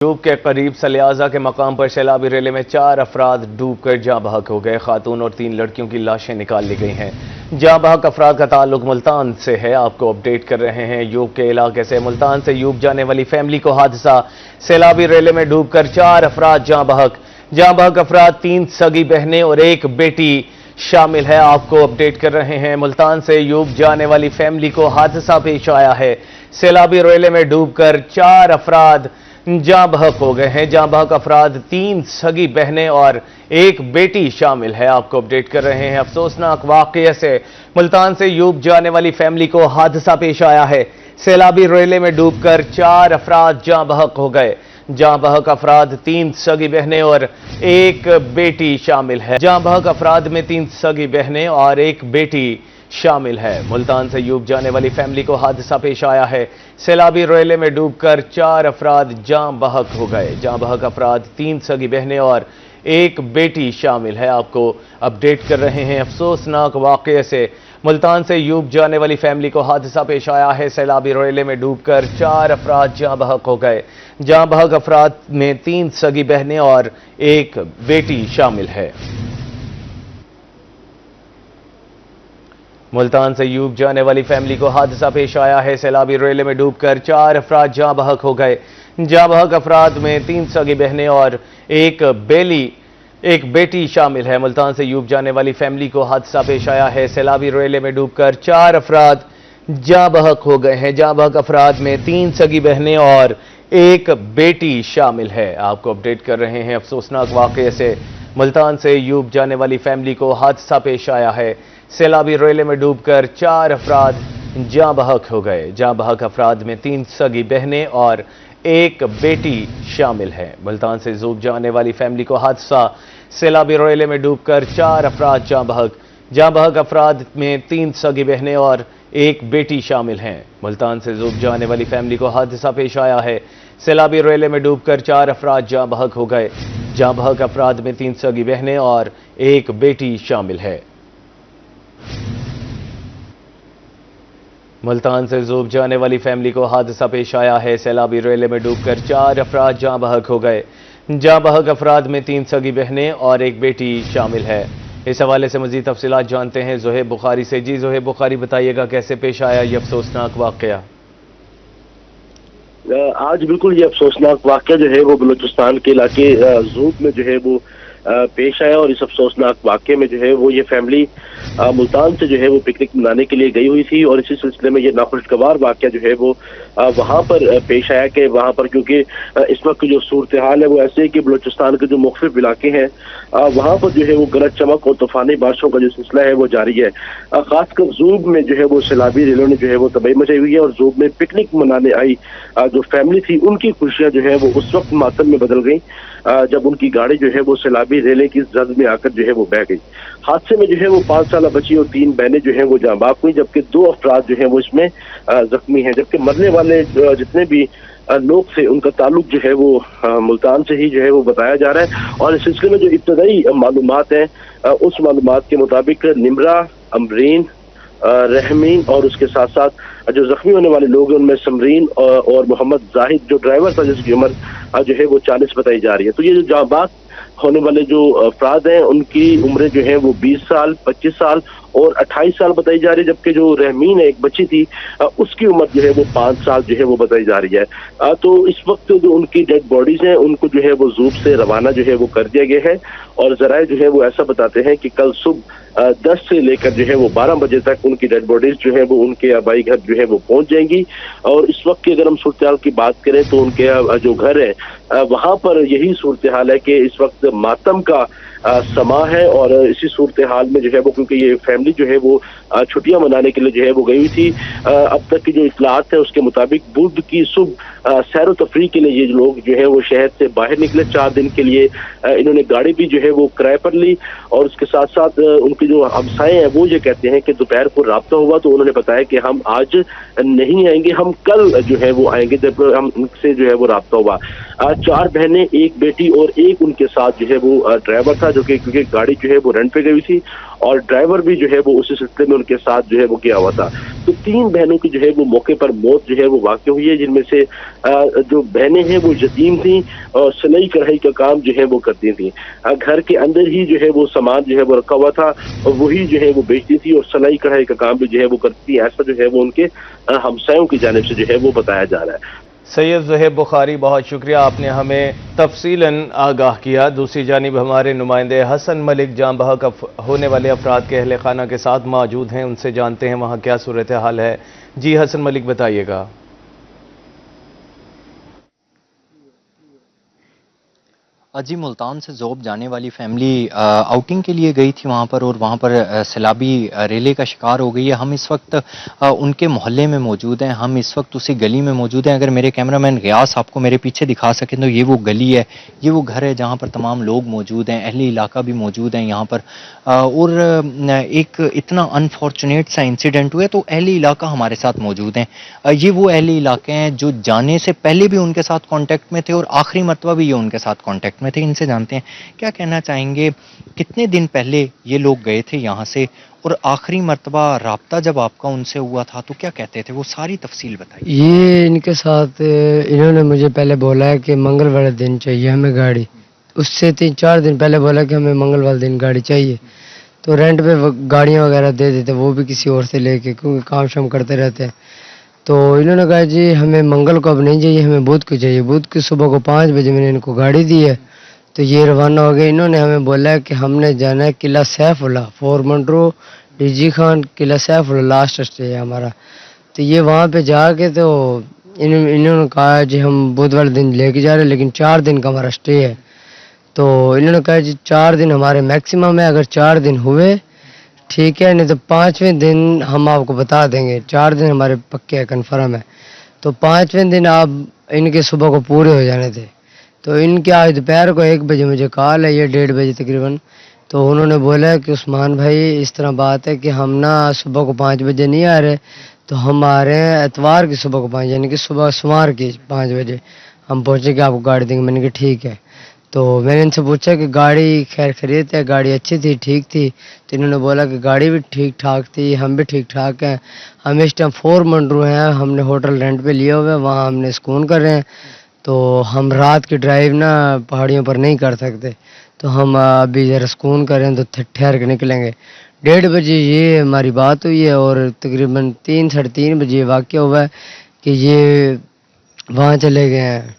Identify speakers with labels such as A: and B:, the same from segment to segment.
A: Tube کے قریب سلیازہ کے مقام پر سیلابی ریلے میں 4 افراد ڈوب کر جاں بحق ہو گئے۔ خاتون اور 3 لڑکیوں کی لاشیں نکال لی گئی ہیں۔ جاں بحق افراد کا تعلق ملتان سے ہے۔ آپ کو اپڈیٹ کر رہے ہیں یوب کے علاقے سے۔ ملتان سے یوب جانے والی فیملی کو حادثہ، سیلابی ریلے میں ڈوب کر 4 افراد جاں بحق۔ جاں بحق افراد 3 سگی بہنیں اور 1 بیٹی شامل ہے۔ آپ کو اپڈیٹ کر رہے ہیں ملتان سے یوب جانے والی فیملی کو حادثہ پیش آیا ہے۔ سیلابی ریلے میں ڈوب کر 4 افراد جاں بحق ہو گئے ہیں۔ جاں بحق افراد 3 سگی بہنیں اور 1 بیٹی شامل ہے۔ آپ کو اپڈیٹ کر رہے ہیں افسوسناک واقعے سے۔ ملتان سے یوب جانے والی فیملی کو حادثہ پیش آیا ہے۔ سیلابی ریلے میں ڈوب کر 4 افراد جاں بحق ہو گئے۔ جاں بحق افراد 3 سگی بہنیں اور 1 بیٹی شامل ہے۔ جاں بحق افراد میں 3 سگی بہنیں اور 1 بیٹی شامل ہے۔ ملتان سے یوب جانے والی فیملی کو حادثہ پیش آیا ہے۔ سیلابی ریلے میں ڈوب کر 4 افراد جاں بحق ہو گئے۔ جاں بحق افراد 3 سگی بہنیں اور 1 بیٹی شامل ہے۔ آپ کو اپڈیٹ کر رہے ہیں افسوسناک واقعے سے۔ ملتان سے یوب جانے والی فیملی کو حادثہ پیش آیا ہے۔ سیلابی ریلے میں ڈوب کر 4 افراد جاں بحق ہو گئے۔ جاں بحق افراد میں 3 سگی بہنیں اور 1 بیٹی شامل ہے۔ ملتان سے یوب جانے والی فیملی کو حادثہ پیش آیا ہے۔ سیلابی ریلے میں ڈوب کر 4 افراد جاں بحق ہو گئے۔ جاں بحق افراد میں 3 سگی بہنیں اور 1 بیٹی شامل ہے۔ ملتان سے یوب جانے والی فیملی کو حادثہ پیش آیا ہے۔ سیلابی ریلے میں ڈوب کر 4 افراد جاں بحق ہو گئے ہیں۔ جاں بحق افراد میں 3 سگی بہنیں اور 1 بیٹی شامل ہے۔ آپ کو اپڈیٹ کر رہے ہیں افسوسناک واقعے سے۔ ملتان سے یوب جانے والی فیملی کو حادثہ پیش آیا ہے۔ سیلابی ریلے میں ڈوب کر 4 افراد جاں بحق ہو گئے۔ جاں بحق افراد میں 3 سگی بہنیں اور 1 بیٹی شامل ہے۔ ملتان سے یوب جانے والی فیملی کو حادثہ، سیلابی ریلے میں ڈوب کر 4 افراد جاں بحق۔ جاں بحق افراد میں 3 سگی بہنیں اور 1 بیٹی شامل ہیں۔ ملتان سے یوب جانے والی فیملی کو حادثہ پیش آیا ہے۔ سیلابی ریلے میں ڈوب کر 4 افراد جاں بحق ہو گئے۔ جاں بحق افراد میں 3 سگی بہنیں اور 1 بیٹی شامل ہے۔ ملتان سے یوب جانے والی فیملی کو حادثہ پیش آیا ہے۔ سیلابی ریلے میں ڈوب کر 4 افراد جاں بحق ہو گئے۔ جاں بحق افراد میں 3 سگی بہنیں اور 1 بیٹی شامل ہے۔ اس حوالے سے مزید تفصیلات جانتے ہیں زہیب بخاری سے۔ جی زہیب بخاری، بتائیے گا کیسے پیش آیا یہ افسوسناک واقعہ؟
B: آج بالکل یہ افسوسناک واقعہ جو ہے وہ بلوچستان کے علاقے زوب میں جو ہے وہ پیش آیا، اور اس افسوسناک واقعے میں جو ہے وہ یہ فیملی ملتان سے جو ہے وہ پکنک منانے کے لیے گئی ہوئی تھی، اور اسی سلسلے میں یہ ناخوشگوار واقعہ جو ہے وہ وہاں پر پیش آیا کہ وہاں پر کیونکہ اس وقت جو صورتحال ہے وہ ایسے ہے کہ بلوچستان کے جو مختلف علاقے ہیں وہاں پر جو ہے وہ گرج چمک اور طوفانی بارشوں کا جو سلسلہ ہے وہ جاری ہے۔ خاص کر زوب میں جو ہے وہ سیلابی ریلوں نے جو ہے وہ تباہی مچائی ہوئی ہے، اور زوب میں پکنک منانے آئی جو فیملی تھی ان کی خوشیاں جو ہے وہ اس وقت ماتم میں بدل گئیں جب ان کی گاڑی جو ہے وہ سیلابی ریلے کی زد میں آ کر جو ہے وہ بہہ گئی۔ حادثے میں جو ہے وہ 5 سالہ بچی اور 3 بہنیں جو ہیں وہ جاں بحق ہوئی، جبکہ 2 افراد جو ہیں وہ اس میں زخمی ہیں، جبکہ مرنے والے جتنے بھی لوگ تھے ان کا تعلق جو ہے وہ ملتان سے ہی جو ہے وہ بتایا جا رہا ہے۔ اور اس سلسلے میں جو ابتدائی معلومات ہیں اس معلومات کے مطابق نمرہ، امرین، رحمین اور اس کے ساتھ ساتھ جو زخمی ہونے والے لوگ ہیں ان میں سمرین اور محمد زاہد جو ڈرائیور تھا جس کی عمر جو ہے وہ 40 بتائی جا رہی ہے۔ تو یہ جو جاں بحق ہونے والے جو افراد ہیں ان کی عمریں جو ہیں وہ 20 سال، 25 سال اور 28 سال بتائی جا رہی ہے، جبکہ جو رحمین ایک بچی تھی اس کی عمر جو ہے وہ 5 سال جو ہے وہ بتائی جا رہی ہے۔ تو اس وقت جو ان کی ڈیڈ باڈیز ہیں ان کو جو ہے وہ زوب سے روانہ جو ہے وہ کر دیا گیا ہے، اور ذرائع جو ہے وہ ایسا بتاتے ہیں کہ کل صبح 10 سے لے کر جو ہے وہ 12 بجے تک ان کی ڈیڈ باڈیز جو ہے وہ ان کے آبائی گھر جو ہے وہ پہنچ جائیں گی۔ اور اس وقت کی اگر ہم صورتحال کی بات کریں تو ان کے جو گھر ہے وہاں پر یہی صورتحال ہے کہ اس وقت ماتم کا سما ہے، اور اسی صورتحال میں جو ہے وہ کیونکہ یہ فیملی جو ہے وہ چھٹیاں منانے کے لیے جو ہے وہ گئی ہوئی تھی، اب تک کی جو اطلاعات ہیں اس کے مطابق بدھ کی صبح سیر و تفریح کے لیے یہ لوگ جو ہے وہ شہر سے باہر نکلے 4 دن کے لیے۔ انہوں نے گاڑی بھی جو ہے وہ کرائے پر لی، اور اس کے ساتھ ساتھ ان کے جو ہمسائے ہیں وہ یہ کہتے ہیں کہ دوپہر کو رابطہ ہوا تو انہوں نے بتایا کہ ہم آج نہیں آئیں گے، ہم کل جو ہے وہ آئیں گے، جب ہم ان سے جو ہے وہ رابطہ ہوا۔ 4 بہنیں، 1 بیٹی اور 1 ان کے ساتھ جو ہے وہ ڈرائیور تھا، था, जो कि क्योंकि गाड़ी जो है वो रेंट पे गई हुई थी और ड्राइवर भी जो है वो उसी सिलसिले में उनके साथ जो है वो गया हुआ था। तो 3 बहनों की जो है वो मौके पर मौत जो है वो वाक़ हुई है, जिनमें से जो बहनें हैं वो यतीम थी और सिलाई कढ़ाई का काम जो है वो करती थी। घर के अंदर ही जो है वो सामान जो है वो रखा हुआ था और वही जो है वो बेचती थी और सिलाई कढ़ाई का काम भी जो है वो करती थी। ऐसा जो है वो उनके हमसायों की जानिब से जो है वो बताया जा रहा है।
A: सैयद ज़ुहैब बुखारी, बहुत शुक्रिया, आपने हमें तफसीलन आगाह किया। दूसरी जानिब हमारे नुमाइंदे हसन मलिक जाँ बहक होने वाले अफराद के अहले खाना के साथ मौजूद हैं, उनसे जानते हैं वहाँ क्या सूरत हाल है। जी हसन मलिक, बताइएगा।
C: जी, मुल्तान से ज़ोब जाने वाली फैमिली आउटिंग के लिए गई थी वहाँ पर, और वहाँ पर सैलाबी रेले का शिकार हो गई है। हम इस वक्त उनके मोहल्ले में मौजूद हैं, हम इस वक्त उसी गली में मौजूद हैं। अगर मेरे कैमरामैन गियास आपको मेरे पीछे दिखा सकें तो ये वो गली है, ये वो घर है जहाँ पर तमाम लोग मौजूद हैं, अहले इलाका भी मौजूद हैं यहाँ पर। और एक इतना अनफॉर्चुनेट सा इंसिडेंट हुआ तो अहले इलाका हमारे साथ मौजूद हैं। ये वो अहले इलाके हैं जो जाने से पहले भी उनके साथ कॉन्टैक्ट में थे और आखिरी मरतबा भी ये उनके साथ कॉन्टैक्ट में थे। इनसे जानते हैं क्या कहना चाहेंगे, कितने दिन पहले ये लोग गए थे यहाँ से और आखिरी मरतबा राब्ता जब आपका उनसे हुआ था तो क्या कहते थे, वो सारी तफसील बताइए।
D: ये इनके साथ इन्होंने मुझे पहले बोला है कि मंगलवार दिन चाहिए हमें गाड़ी, उससे 3-4 दिन पहले बोला कि हमें मंगलवार दिन गाड़ी चाहिए। तो रेंट पे गाड़ियाँ वगैरह दे देते, वो भी किसी और से लेके, क्योंकि काम शाम करते रहते हैं। तो इन्होंने कहा जी हमें मंगल को अब नहीं चाहिए, हमें बुध को चाहिए। बुध की सुबह को 5 बजे मैंने इनको गाड़ी दी है, तो ये रवाना हो गए। इन्होंने हमें बोला है कि हमने जाना है किला सैफुल्ला, 4 मंडरो डीजी खान, किला सैफुल्ला लास्ट स्टे है हमारा। तो ये वहाँ पे जाके तो इन्होंने कहा जी हम बुधवार दिन लेके जा रहे हैं, लेकिन 4 दिन का हमारा स्टे है। तो इन्होंने कहा जी 4 दिन हमारे मैक्सिमम है, अगर 4 दिन हुए ठीक है, नहीं तो 5वें दिन हम आपको बता देंगे। 4 दिन हमारे पक्के है, कन्फर्म है। तो 5वें दिन आप इनके सुबह को पूरे हो जाने थे। तो इनके आज दोपहर को 1 बजे मुझे कॉल है, ये 1:30 बजे तकरीबन। तो उन्होंने बोला कि उस्मान भाई इस तरह बात है कि हम ना सुबह को 5 बजे नहीं आ रहे, तो हम आ रहे हैं एतवार की सुबह को 5, यानी कि सुबह सोमवार की 5 बजे हम पहुँचेंगे, आपको गाड़ी देंगे। मैंने कहा ठीक है। तो मैंने इनसे पूछा कि गाड़ी खैर खरीद है, गाड़ी अच्छी थी, ठीक थी? तो इन्होंने बोला कि गाड़ी भी ठीक ठाक थी, हम भी ठीक ठाक हैं। हम इस टाइम 4 मंडरू हैं, हमने होटल रेंट पे लिया हुआ है, वहाँ हमने सुकून कर रहे हैं। तो हम रात की ड्राइव ना पहाड़ियों पर नहीं कर सकते, तो हम अभी ज़रा सुकून कर रहे हैं, तो ठहर के निकलेंगे। 1:30 बजे ये हमारी बात हुई है और तकरीबन 3-3:30 बजे वाक़या हुआ है कि ये वहाँ चले गए हैं,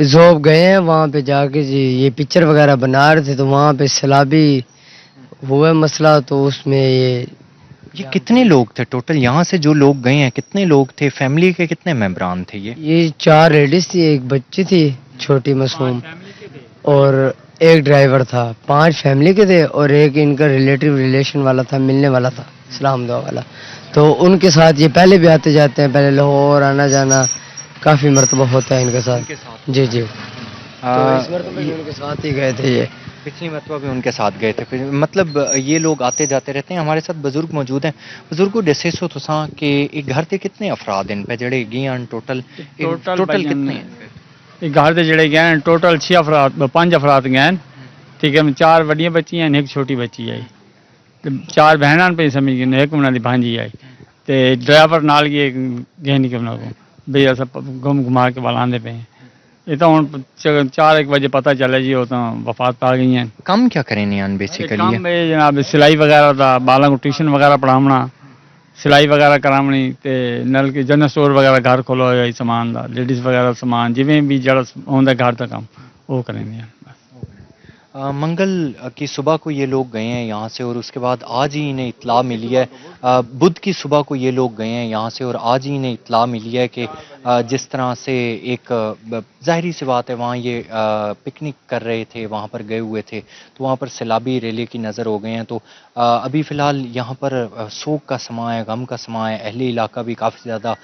D: ज़ोब गए हैं। वहाँ पे जाके जी ये पिक्चर वगैरह बना रहे थे, तो वहाँ पे सैलाबी हुआ मसला, तो उसमें
C: ये कितने लोग थे टोटल यहाँ से जो लोग गए हैं, कितने लोग थे, फैमिली के कितने मेंबरान थे? ये
D: 4 लेडीज थी, 1 बच्ची थी छोटी मासूम, और 1 ड्राइवर था। 5 फैमिली के थे और 1 इनका रिलेटिव रिलेशन वाला था, मिलने वाला था, सलाम दुआ वाला। तो उनके साथ ये पहले भी आते जाते हैं, पहले लाहौर आना जाना काफ़ी मरतबा होता है इनके साथ। जी जी। तो इस मरतबा भी उनके साथ ही गए थे, ये
C: पिछली मरतबा भी उनके साथ गए थे। मतलब ये लोग आते जाते रहते हैं। हमारे साथ बुजुर्ग मौजूद हैं। बुजुर्गों दसे सो तो कि एक घर से कितने अफराद इन पे जड़े गए टोटल कितने हैं?
E: एक घर से जड़े गए टोटल 6 अफराद 5 अफराद गए, ठीक है। 4 वड्डियां बच्चियां, 1 छोटी बच्ची आई, तो 4 बहना पे समझ गए, 1 उन्होंने भांजी आई, तो ड्राइवर नाल गए नहीं कि उन्होंने भी अस घुमा के वाल आंदे पे। ये तो हम 4-1 बजे पता चला जी वो तो वफात पा गई हैं।
C: काम क्या करें नियान बेसिकली?
E: काम में जनाब सिलाई वगैरह था, बालों को ट्यूशन वगैरह पढ़ावना, सिलाई वगैरह करावनी, ते नल के जनरल स्टोर वगैरह घर खोलो होया सामान दा, लेडीज वगैरह सामान जिवें भी जड़ा होंदा घर का काम वो करेंगे।
C: मंगल की सुबह को ये लोग गए हैं यहाँ से और उसके बाद आज ही इन्हें इत्तला मिली है। बुध की सुबह को ये लोग गए हैं यहाँ से और आज ही इन्हें इत्तला मिली है कि जिस तरह से एक ज़ाहिरी सी बात है, वहाँ ये पिकनिक कर रहे थे, वहाँ पर गए हुए थे, तो वहाँ पर सैलाबी रेले की नज़र हो गए हैं। तो अभी फ़िलहाल यहाँ पर सोग का समा है, गम का समा है। अहले इलाका भी काफ़ी ज़्यादा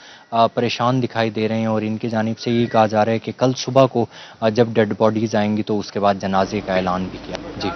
C: परेशान दिखाई दे रहे हैं और इनकी जानिब से ये कहा जा रहा है कि कल सुबह को जब डेड बॉडीज़ आएंगी तो उसके बाद जनाजे का ऐलान भी किया। जी।